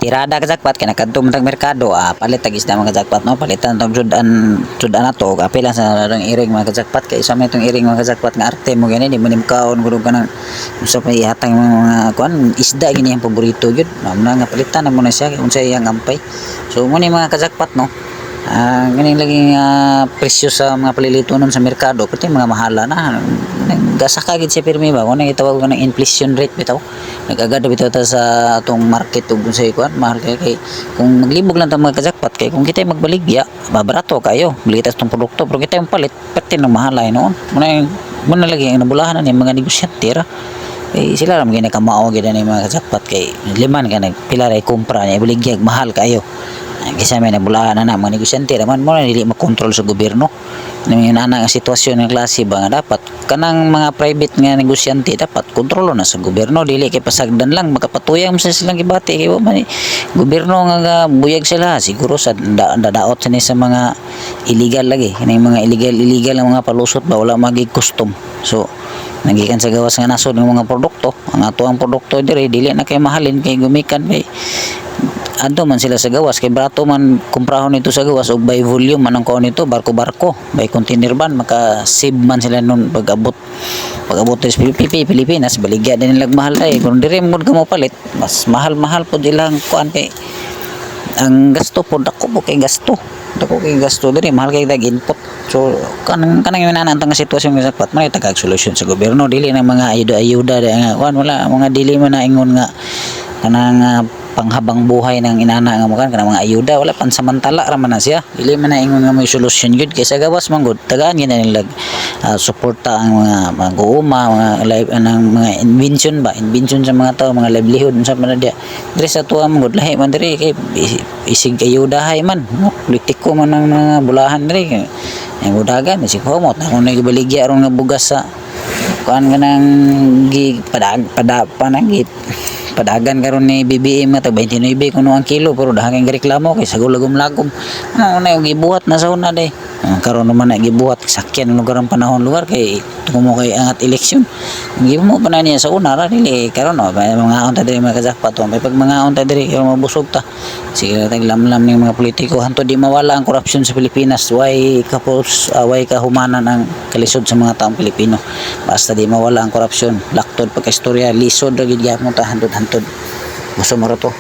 pirada ka jackpot kay nakadto man tag merkado palit tag isda mga jackpot no palitan tong sudan ato apil lang sa rang iring mga jackpot kay isa may tong iring mga jackpot nga arte mo gani di mo nimkaon gud ka nang usa pa ihatang mga kuan isda gini ang paborito gyud na nga palitan na mo na siya unsay iyang ampay so mo ni mga jackpot no ganing lagi presyo sa mga palilitunon sa merkado pati mga mahala na gasaka gid siya pirmi ba kung itawag ko ng inflation rate bitaw nagagad bitaw ta sa atong market ug sa ikuan mahal kay kung maglibog lang ta mga jackpot kay kung kita magbaligya babarato kayo bili ta tong produkto pero kita yung palit pati ng mahalay noon muna lagi ang nabulahan ni mga negosyante ra sila ra magina kamao gid ani mga jackpot kay liman ka nagpila ray kumpra niya baligya mahal kayo kasi may nabulahan na mga negosyante naman mo na dili makontrol sa gobyerno may nana nga sitwasyon ng klase ba nga dapat kanang mga private nga negosyante dapat kontrolo na sa gobyerno dili kay pasagdan lang makapatuyang mo sa silang gibati kay man gobyerno nga buyag sila siguro sa dadaot sa mga illegal lagi kining mga illegal nga mga palusot ba wala magig custom so nagikan sa gawas nga nasod ng mga produkto ang ato ang produkto diri dili na kay mahalin kay gumikan kay ando man sila sa gawas kay barato man kumprahon ito sa gawas og by volume man ang kuon nito barko-barko by container van maka-save man sila nun pag-abot sa Pilipinas baligya din nilag mahal ay kung diri mo mo palit mas mahal pod ilang kuan kay ang gasto pod dako kay gasto diri mahal kay dag input so kanang inana ang sitwasyon nga sapat man tagag solusyon sa gobyerno dili na mga ayuda nga kuan wala mga dili man na ingon nga kanang panghabang buhay ng inana nga mukan kanang mga ayuda wala pansamantala ra man na siya dili man na ingon nga may solusyon gyud kay sa gawas man gud tagaan gyud nilag suporta ang mga guuma mga live mga invention sa mga tao mga livelihood unsa man dia diri sa tuwa man gud lahi man diri kay isig ayuda hay man no? Politiko man ang mga bulahan diri kay ang budagan si komot kung nagibaligya ron nga bugas sa kuan kanang padagan karon ni BBM nga tag 29 kuno ang kilo pero daghang reklamo kay sagol lagom-lagom na yung gibuhat na sa una day karon naman na gibuhat sakyan lugar ang panahon lugar kay tumo kay angat eleksyon gimo pa na niya sa una ra dili karon mga unta diri mga jackpot may pag mga unta diri karon mabusog ta sige tag lamlam ning mga politiko hanto di mawala ang korupsyon sa Pilipinas way kahumanan ang kalisod sa mga taong Pilipino basta di mawala ang korupsyon laktod pagkaistorya lisod ra gid gyapon ta hantod gusto mo ra to